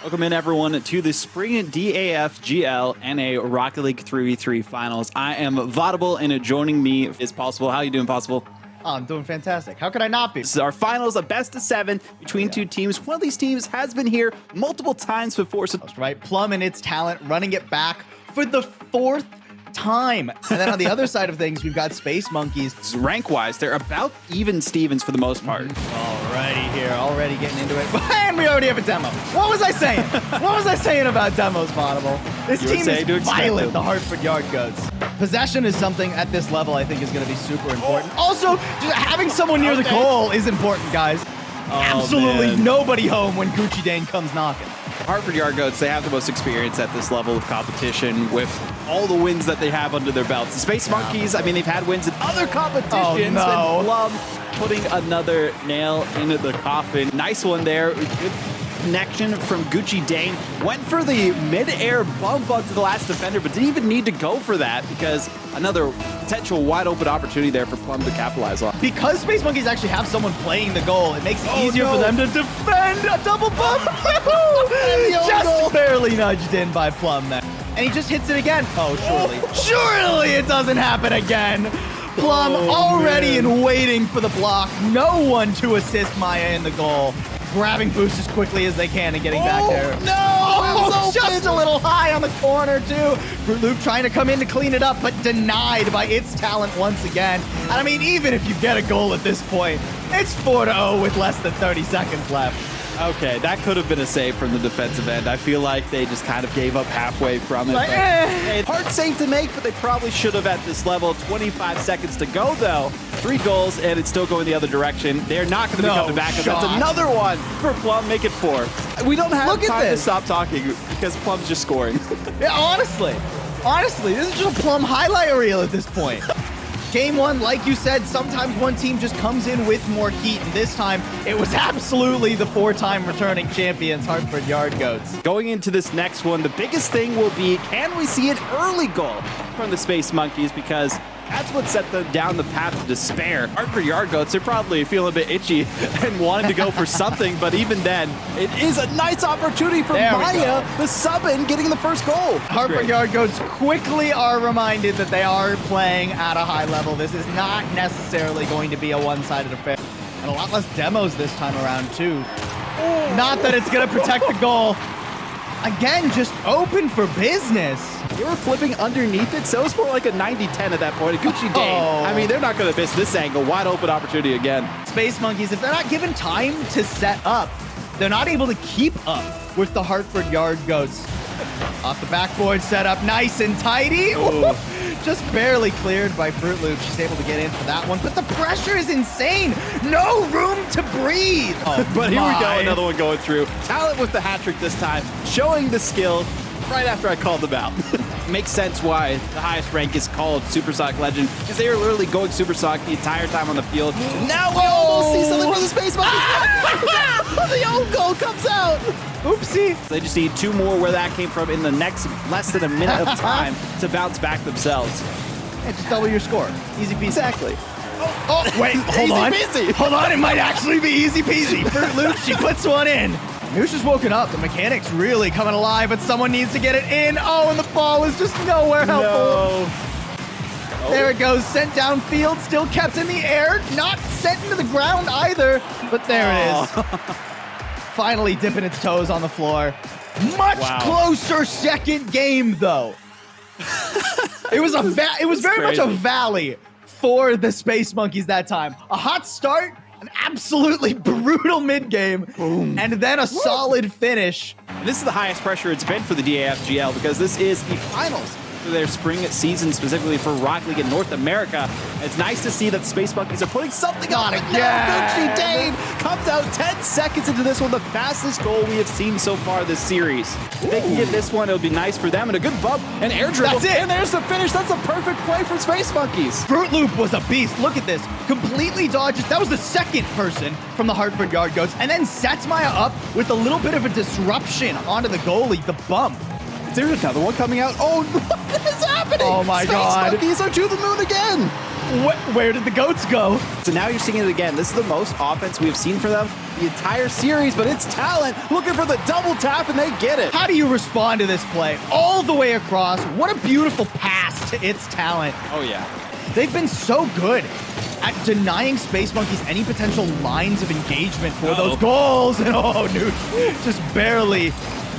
Welcome in, everyone, to the Spring DAFGL NA Rocket League 3v3 Finals. I am Vodable, and joining me is Possible. How are you doing, Possible? Oh, I'm doing fantastic. How could I not be? This is our finals, a best of 7 between two teams. One of these teams has been here multiple times before. So That's right. Plum and its talent running it back for the 4th time. And then on the other side of things, we've got Space Monkeys. rank-wise, they're about even Stevens for the most part. Alrighty here, already getting into it. And we already have a demo. What was I saying? What was I saying about demos, Vodable? This You were team saying to is expect violent, them. the Hartford Yard Goats. Possession is something at this level I think is going to be super important. Also, just having someone near the goal is important, guys. Absolutely man. nobody home when Gucci Dane comes knocking. Hartford Yard Goats, they have the most experience at this level of competition with all the wins that they have under their belts. The Space Monkeys, I mean, they've had wins in other competitions. no. And Plum putting another nail into the coffin. Nice one there. Good connection from Gucci Dane. Went for the mid-air bump onto the last defender, but didn't even need to go for that because another potential wide open opportunity there for Plum to capitalize on. Because Space Monkeys actually have someone playing the goal, it makes it easier for them to defend a double bump. Just barely nudged in by Plum there. And he just hits it again. Oh, surely. Surely it doesn't happen again. Plum already and waiting for the block. No one to assist Maya in the goal. Grabbing boost as quickly as they can and getting back there. No! Oh, just a little high on the corner, too. Fruit Loop trying to come in to clean it up, but denied by its talent once again. And I mean, even if you get a goal at this point, it's 4-0 with less than 30 seconds left. Okay, that could have been a save from the defensive end. I feel like they just kind of gave up halfway from it. Like, But hard save to make, but they probably should have at this level. 25 seconds to go, though. 3 goals, and it's still going the other direction. They're not going to be coming back. That's another one for Plum. Make it 4. We don't have time to stop talking because Plum's just scoring. Yeah, honestly, this is just a Plum highlight reel at this point. Game 1, like you said, sometimes one team just comes in with more heat, and this time it was absolutely the 4-time returning champions, Hartford Yard Goats. Going into this next one, the biggest thing will be, can we see an early goal from the Space Monkeys? Because that's what set them down the path of despair. Hartford Yard Goats, they're probably feeling a bit itchy and wanting to go for something, but even then, it is a nice opportunity for Maya, the sub-in, getting the first goal. Hartford Yard Goats quickly are reminded that they are playing at a high level. This is not necessarily going to be a one-sided affair. And a lot less demos this time around, too. Not that it's going to protect the goal. Again, just open for business. They were flipping underneath it, so it's more like a 90-10 at that point. A Gucci Dane. I mean, they're not going to miss this angle. Wide open opportunity again. Space Monkeys, if they're not given time to set up, they're not able to keep up with the Hartford Yard Goats. Off the backboard setup, nice and tidy. Just barely cleared by Fruit Loop. She's able to get in for that one, but the pressure is insane. No room to breathe. But here we go, another one going through. Talent with the hat trick this time, showing the skill right after I called them out. Makes sense why the highest rank is called Supersonic Legend, because they are literally going Supersonic the entire time on the field. Now we almost see something for the Space Monkeys. The own goal comes out. Oopsie. They just need 2 more where that came from in the next less than a minute of time to bounce back themselves. Yeah, just double your score. Easy peasy. Exactly. Oh, wait, hold on. Peasy. Hold on, it might actually be easy peasy. Fruit Loop, she puts one in. Noosh has woken up. The mechanic's really coming alive, but someone needs to get it in. Oh, and the ball is just nowhere helpful. There it goes, sent downfield, still kept in the air, not sent into the ground either, but there it is. Finally dipping its toes on the floor. Much closer second game, though. It was very much a valley for the Space Monkeys that time. A hot start, an absolutely brutal mid-game, and then a solid finish. This is the highest pressure it's been for the DAFGL because this is the finals for their spring season, specifically for Rocket League in North America. It's nice to see that the Space Monkeys are putting something on it. Now Gucci Dane comes out 10 seconds into this one, the fastest goal we have seen so far this series. If they can get this one, it'll be nice for them. And a good bump and air dribble. That's it. And there's the finish. That's a perfect play from Space Monkeys. Fruit Loop was a beast. Look at this. Completely dodges. That was the second person from the Hartford Yard Goats. And then sets Maya up with a little bit of a disruption onto the goalie, the bump. There's another one coming out. Oh, what is happening? Oh my God. Space Monkeys are to the moon again. Where did the goats go? and now you're seeing it again. This is the most offense we've seen from them the entire series, but it's Talent looking for the double tap, and they get it. How do you respond to this play? All the way across. What a beautiful pass to its Talent. Oh, yeah. They've been so good at denying Space Monkeys any potential lines of engagement for those goals. And Noosh just barely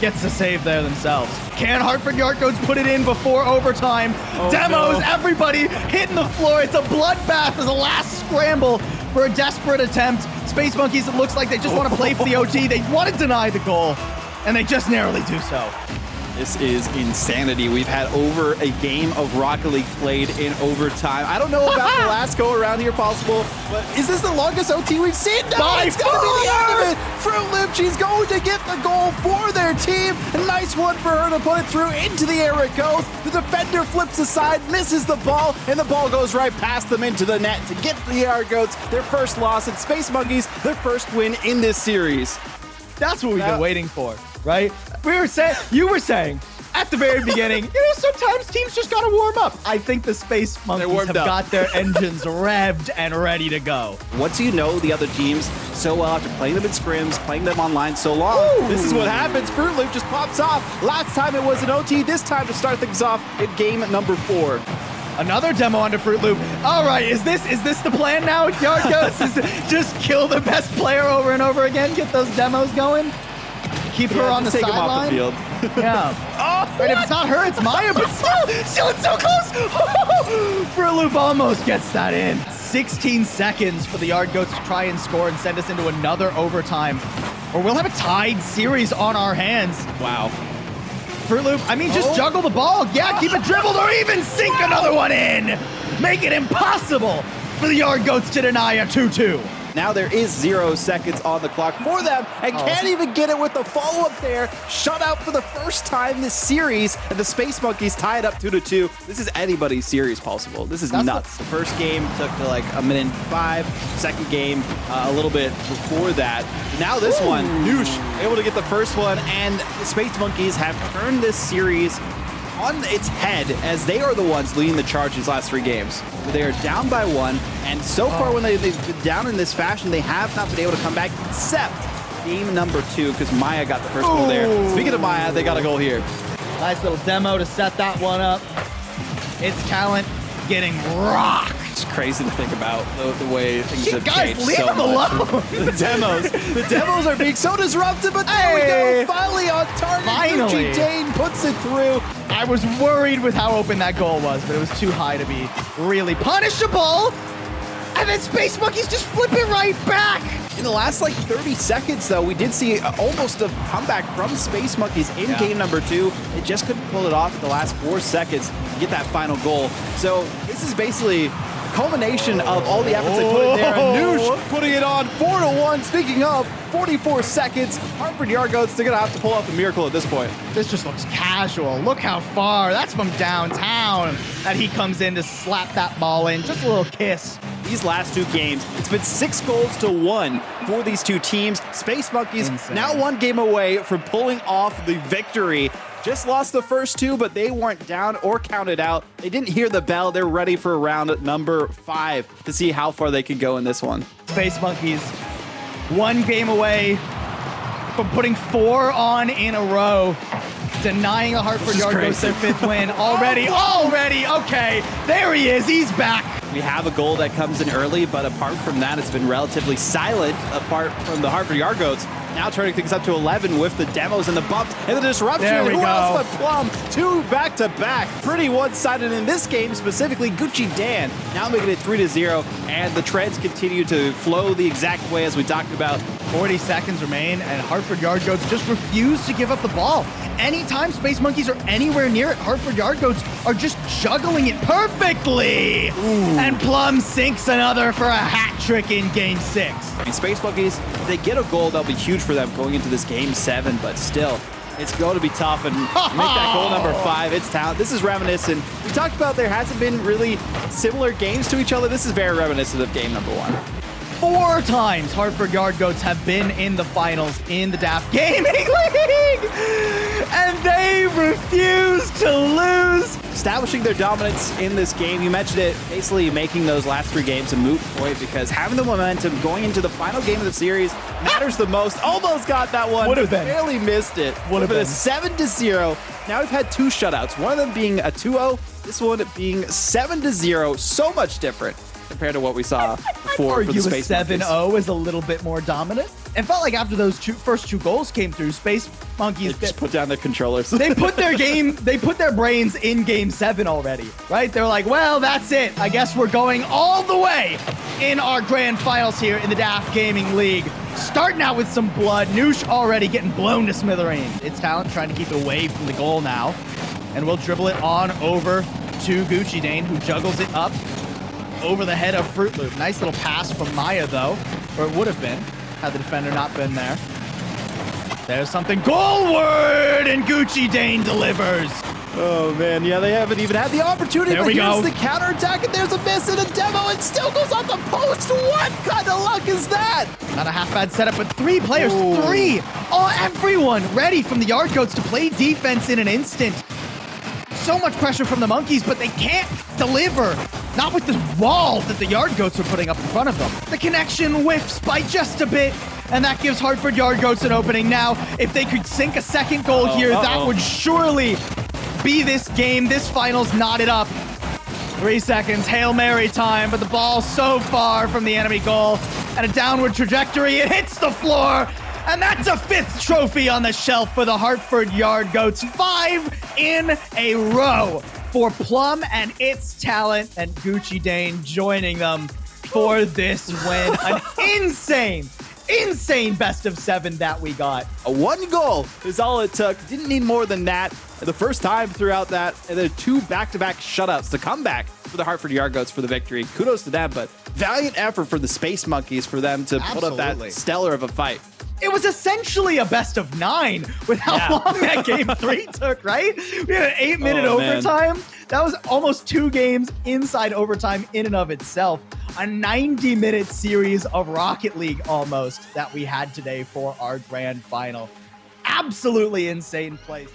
gets the save there themselves. Can Hartford Yard Goats put it in before overtime? Demos, everybody hitting the floor. It's a bloodbath as a last scramble for a desperate attempt. Space Monkeys, it looks like they just want to play for the OT. They want to deny the goal, and they just narrowly do so. This is insanity. We've had over a game of Rocket League played in overtime. I don't know about the last go around here possible, but is this the longest OT we've seen? No, By it's going to be the end of it. Fruit Loop, she's going to get the goal for their team. A nice one for her to put it through. Into the air it goes. The defender flips aside, misses the ball, and the ball goes right past them into the net to get the Yard Goats their first loss, and Space Monkeys their first win in this series. That's what we've been waiting for, right? You were saying at the very beginning, sometimes teams just gotta warm up. I think the Space Monkeys have got their engines revved and ready to go. Once you know the other teams so well after playing them in scrims, playing them online so long, this is what happens. Fruit Loop just pops off. Last time it was an OT, this time to start things off in game number 4. Another demo onto Fruit Loop. All right, is this the plan now, Yard Goats? Is just kill the best player over and over again, get those demos going? Keep her on the take sideline. him off the field. Yeah. Right, if it's not her, it's Maya, but still it's so close. Fruit Loop almost gets that in. 16 seconds for the Yard Goats to try and score and send us into another overtime, or we'll have a tied series on our hands. Wow. Fruit Loop, I mean, just juggle the ball. Yeah, keep it dribbled or even sink another one in. Make it impossible for the Yard Goats to deny a 2-2. Now there is 0 seconds on the clock for them, and can't even get it with the follow-up there. Shut out for the first time this series, and the Space Monkeys tie it up 2-2. This is anybody's series possible. This is nuts. The first game took to like 1 minute and 5. Second game, a little bit before that. Now this one, Noosh able to get the first one, and the Space Monkeys have turned this series on its head as they are the ones leading the charge these last 3 games. They are down by 1, and so far when they've been down in this fashion, they have not been able to come back except game number 2 because Maya got the first goal there. Speaking of Maya, they got a goal here. Nice little demo to set that one up. It's Talent getting rocked. It's crazy to think about the way things have guys, changed leave so them much. alone. The demos are being so disruptive, but there we go. Finally on target. Gucci Dane puts it through. I was worried with how open that goal was, but it was too high to be really punishable. And then Space Monkeys just flip it right back. In the last like 30 seconds, though, we did see almost a comeback from Space Monkeys in game number 2. They just couldn't pull it off in the last 4 seconds to get that final goal. So this is basically a culmination of all the efforts they put in there. And Noosh putting it on 4-1. Speaking of 44 seconds, Hartford Yard Goats, they're going to have to pull off a miracle at this point. This just looks casual. Look how far. That's from downtown that he comes in to slap that ball in. Just a little kiss. These last 2 games, it's been 6 goals to 1 for these 2 teams. Space Monkeys now 1 game away from pulling off the victory. Just lost the first 2, but they weren't down or counted out. They didn't hear the bell. They're ready for round number 5 to see how far they can go in this one. Space Monkeys 1 game away from putting 4 on in a row. Denying the Hartford Yard Goats their 5th win already. Okay, there he is. He's back. We have a goal that comes in early, but apart from that, it's been relatively silent apart from the Hartford Yard Goats. Now turning things up to 11 with the demos and the bumps and the disruption. There we Who go. else but Plum? 2 back-to-back. Pretty one-sided in this game, specifically Gucci Dan. Now making it 3-0, and the trends continue to flow the exact way as we talked about. 40 seconds remain, and Hartford Yard Goats just refuse to give up the ball. Anytime Space Monkeys are anywhere near it, Hartford Yard Goats are just juggling it perfectly. And Plum sinks another for a hat trick in game 6. And Space Monkeys, if they get a goal, that'll be huge for them going into this game 7, but still, it's going to be tough, and make that goal number 5. It's Talent. This is reminiscent. We talked about there hasn't been really similar games to each other. This is very reminiscent of game number 1. 4 times Hartford Yard Goats have been in the finals in the DAF Gaming League, and they refuse to lose. establishing their dominance in this game. You mentioned it, basically making those last 3 games a moot point because having the momentum going into the final game of the series matters the most. Almost got that one. Would have been. Barely missed it. Would have been. A 7-0. Now we've had 2 shutouts. One of them being a 2-0. This one being 7-0. So much different compared to what we saw before for the Space Monkeys. 7-0 is a little bit more dominant. It felt like after those first 2 goals came through, Space Monkeys just put down their controllers. they put their brains in game 7 already, right? They're like, well, that's it. I guess we're going all the way in our grand finals here in the DAF Gaming League. Starting out with some blood. Noosh already getting blown to smithereens. It's Talent trying to keep it away from the goal now. And we'll dribble it on over to Gucci Dane, who juggles it up over the head of Fruit Loop. Nice little pass from Maya, though, or it would have been had the defender not been there. There's something goalward, and Gucci Dane delivers. Oh, man. Yeah, they haven't even had the opportunity. There we go. Here's the counterattack, and there's a miss and a demo, and still goes off the post. What kind of luck is that? Not a half bad setup, but 3 players, 3. Oh, everyone ready from the Yard Goats to play defense in an instant. So much pressure from the Monkeys, but they can't deliver. Not with this wall that the Yard Goats are putting up in front of them. The connection whiffs by just a bit, and that gives Hartford Yard Goats an opening. Now, if they could sink a second goal here, that would surely be this game. This finals knotted up. 3 seconds, Hail Mary time, but the ball so far from the enemy goal and a downward trajectory. It hits the floor, and that's a 5th trophy on the shelf for the Hartford Yard Goats. 5 in a row for Plum and It's Talent, and Gucci Dane joining them for this win. An insane best of 7 that we got. A 1 goal is all it took. Didn't need more than that. The first time throughout that, and then 2 back-to-back shutouts to come back for the Hartford Yard Goats for the victory. Kudos to them, but valiant effort for the Space Monkeys for them to put up that stellar of a fight. It was essentially a best of 9 with how long that game 3 took, right? We had an 8-minute overtime. Man. That was almost 2 games inside overtime in and of itself. A 90-minute series of Rocket League almost that we had today for our grand final. Absolutely insane place.